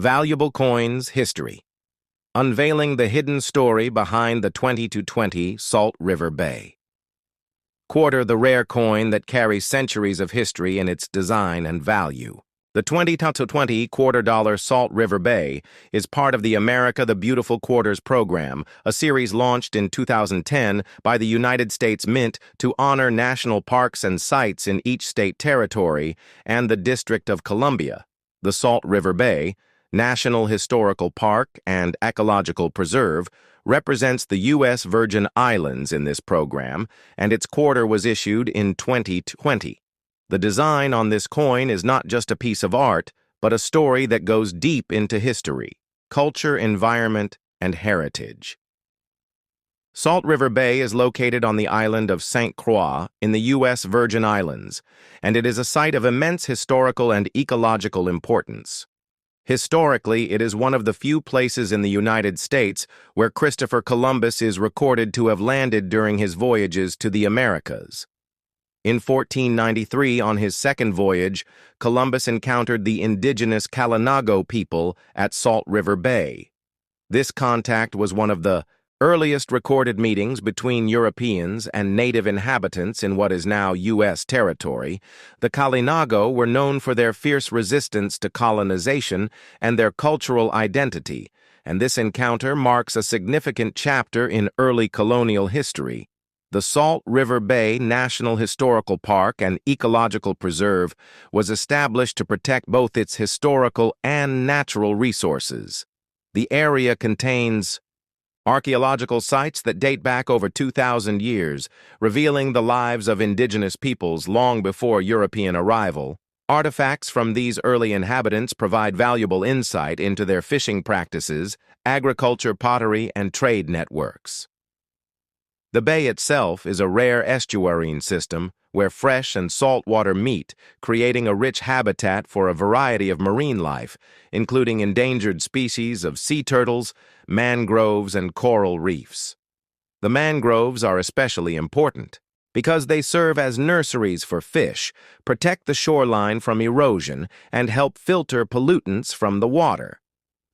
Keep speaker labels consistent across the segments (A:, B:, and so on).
A: Valuable Coins History. Unveiling the hidden story behind the 20-20 Salt River Bay. Quarter, the rare coin that carries centuries of history in its design and value. The 20-20 $quarter Salt River Bay is part of the America the Beautiful Quarters program, a series launched in 2010 by the United States Mint to honor national parks and sites in each state territory and the District of Columbia. The Salt River Bay, National Historical Park and Ecological Preserve, represents the U.S. Virgin Islands in this program, and its quarter was issued in 2020. The design on this coin is not just a piece of art, but a story that goes deep into history, culture, environment, and heritage. Salt River Bay is located on the island of St. Croix in the U.S. Virgin Islands, and it is a site of immense historical and ecological importance. Historically, it is one of the few places in the United States where Christopher Columbus is recorded to have landed during his voyages to the Americas. In 1493, on his second voyage, Columbus encountered the indigenous Kalinago people at Salt River Bay. This contact was one of the earliest recorded meetings between Europeans and native inhabitants in what is now U.S. territory. The Kalinago were known for their fierce resistance to colonization and their cultural identity, and this encounter marks a significant chapter in early colonial history. The Salt River Bay National Historical Park and Ecological Preserve was established to protect both its historical and natural resources. The area contains archaeological sites that date back over 2,000 years, revealing the lives of indigenous peoples long before European arrival. Artifacts from these early inhabitants provide valuable insight into their fishing practices, agriculture, pottery, and trade networks. The bay itself is a rare estuarine system where fresh and salt water meet, creating a rich habitat for a variety of marine life, including endangered species of sea turtles, mangroves, and coral reefs. The mangroves are especially important because they serve as nurseries for fish, protect the shoreline from erosion, and help filter pollutants from the water.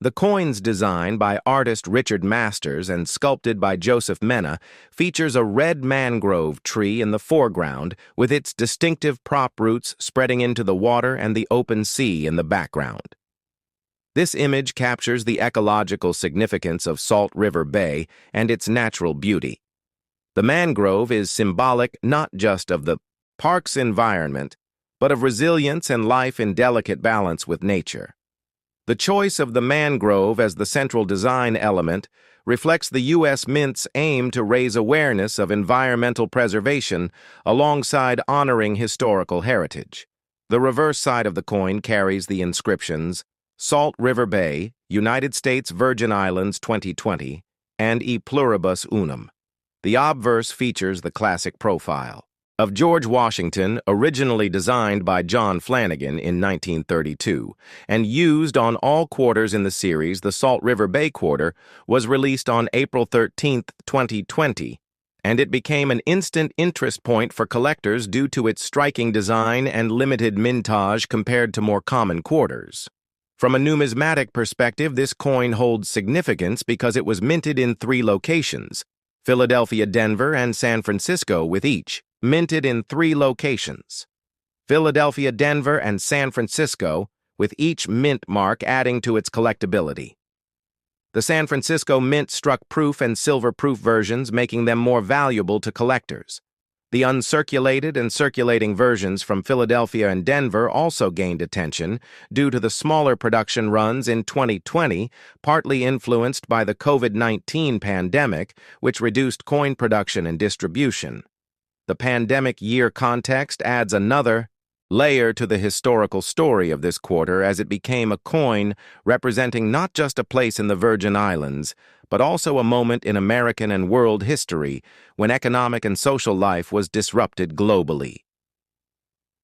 A: The coin's design by artist Richard Masters and sculpted by Joseph Mena features a red mangrove tree in the foreground with its distinctive prop roots spreading into the water and the open sea in the background. This image captures the ecological significance of Salt River Bay and its natural beauty. The mangrove is symbolic not just of the park's environment, but of resilience and life in delicate balance with nature. The choice of the mangrove as the central design element reflects the U.S. Mint's aim to raise awareness of environmental preservation alongside honoring historical heritage. The reverse side of the coin carries the inscriptions Salt River Bay, United States Virgin Islands 2020, and E Pluribus Unum. The obverse features the classic profile of George Washington, originally designed by John Flanagan in 1932, and used on all quarters in the series. The Salt River Bay quarter was released on April 13, 2020, and it became an instant interest point for collectors due to its striking design and limited mintage compared to more common quarters. From a numismatic perspective, this coin holds significance because it was minted in 3 locations: Philadelphia, Denver, and San Francisco, with each minted in 3 locations. Philadelphia, Denver, and San Francisco, with each mint mark adding to its collectability. The San Francisco Mint struck proof and silver-proof versions, making them more valuable to collectors. The uncirculated and circulating versions from Philadelphia and Denver also gained attention due to the smaller production runs in 2020, partly influenced by the COVID-19 pandemic, which reduced coin production and distribution. The pandemic year context adds another layer to the historical story of this quarter, as it became a coin representing not just a place in the Virgin Islands, but also a moment in American and world history when economic and social life was disrupted globally.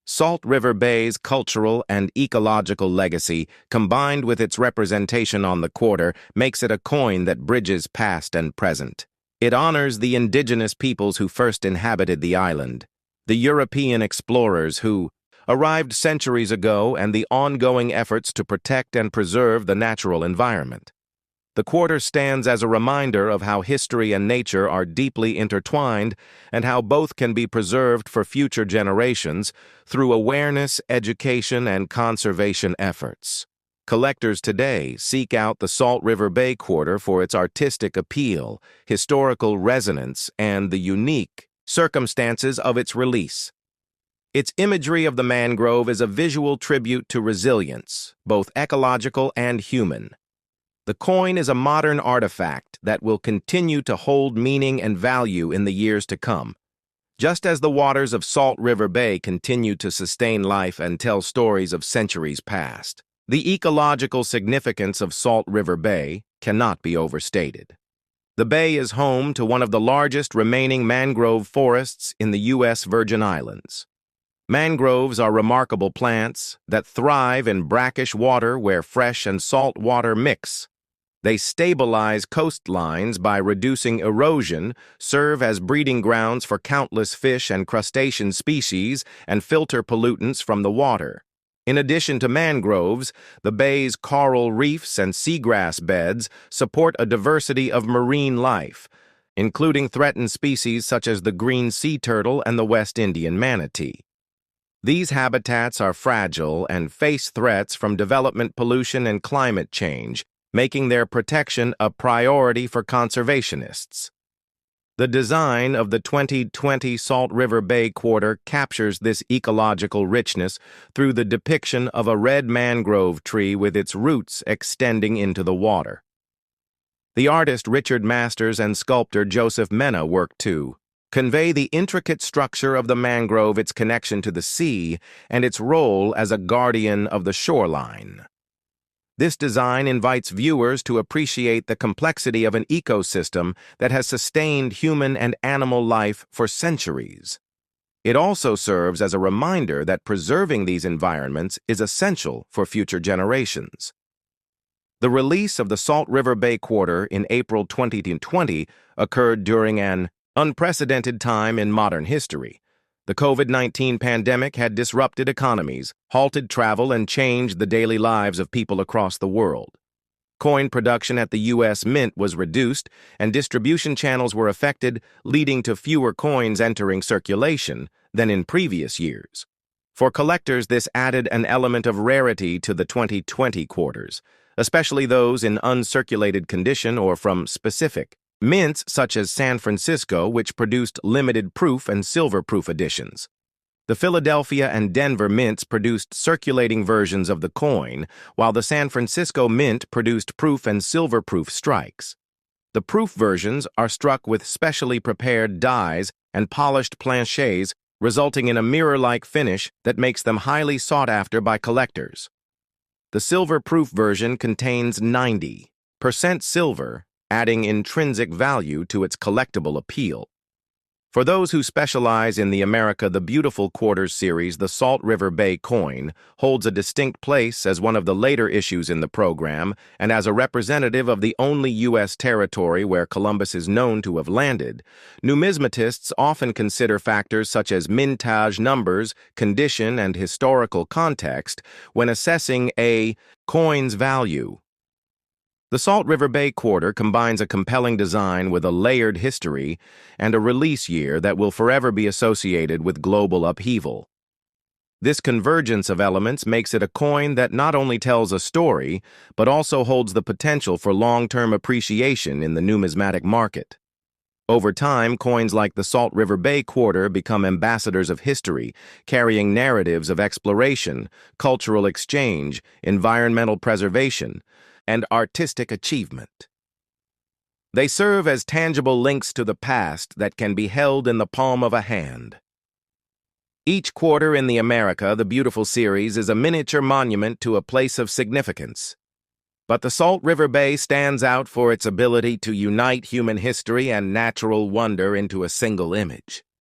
A: Salt River Bay's cultural and ecological legacy, combined with its representation on the quarter, makes it a coin that bridges past and present. It honors the indigenous peoples who first inhabited the island, the European explorers who, arrived centuries ago and the ongoing efforts to protect and preserve the natural environment. The quarter stands as a reminder of how history and nature are deeply intertwined and how both can be preserved for future generations through awareness, education, and conservation efforts. Collectors today seek out the Salt River Bay Quarter for its artistic appeal, historical resonance, and the unique circumstances of its release. Its imagery of the mangrove is a visual tribute to resilience, both ecological and human. The coin is a modern artifact that will continue to hold meaning and value in the years to come. Just as the waters of Salt River Bay continue to sustain life and tell stories of centuries past, the ecological significance of Salt River Bay cannot be overstated. The bay is home to one of the largest remaining mangrove forests in the U.S. Virgin Islands. Mangroves are remarkable plants that thrive in brackish water where fresh and salt water mix. They stabilize coastlines by reducing erosion, serve as breeding grounds for countless fish and crustacean species, and filter pollutants from the water. In addition to mangroves, the bay's coral reefs and seagrass beds support a diversity of marine life, including threatened species such as the green sea turtle and the West Indian manatee. These habitats are fragile and face threats from development, pollution, and climate change, making their protection a priority for conservationists. The design of the 2020 Salt River Bay Quarter captures this ecological richness through the depiction of a red mangrove tree with its roots extending into the water. The artist Richard Masters and sculptor Joseph Mena worked to convey the intricate structure of the mangrove, its connection to the sea, and its role as a guardian of the shoreline. This design invites viewers to appreciate the complexity of an ecosystem that has sustained human and animal life for centuries. It also serves as a reminder that preserving these environments is essential for future generations. The release of the Salt River Bay Quarter in April 2020 occurred during an unprecedented time in modern history. The COVID-19 pandemic had disrupted economies, halted travel, and changed the daily lives of people across the world. Coin production at the U.S. Mint was reduced, and distribution channels were affected, leading to fewer coins entering circulation than in previous years. For collectors, this added an element of rarity to the 2020 quarters, especially those in uncirculated condition or from specific mints such as San Francisco, which produced limited proof and silver proof editions. The Philadelphia and Denver mints produced circulating versions of the coin, while the San Francisco mint produced proof and silver proof strikes. The proof versions are struck with specially prepared dies and polished planchets, resulting in a mirror-like finish that makes them highly sought after by collectors. The silver proof version contains 90% silver, adding intrinsic value to its collectible appeal. For those who specialize in the America the Beautiful Quarters series, the Salt River Bay coin holds a distinct place as one of the later issues in the program and as a representative of the only U.S. territory where Columbus is known to have landed. Numismatists often consider factors such as mintage numbers, condition, and historical context when assessing a coin's value. The Salt River Bay Quarter combines a compelling design with a layered history and a release year that will forever be associated with global upheaval. This convergence of elements makes it a coin that not only tells a story, but also holds the potential for long-term appreciation in the numismatic market. Over time, coins like the Salt River Bay Quarter become ambassadors of history, carrying narratives of exploration, cultural exchange, environmental preservation, and artistic achievement. They serve as tangible links to the past that can be held in the palm of a hand. Each quarter in the America the Beautiful series is a miniature monument to a place of significance. But the Salt River Bay stands out for its ability to unite human history and natural wonder into a single image.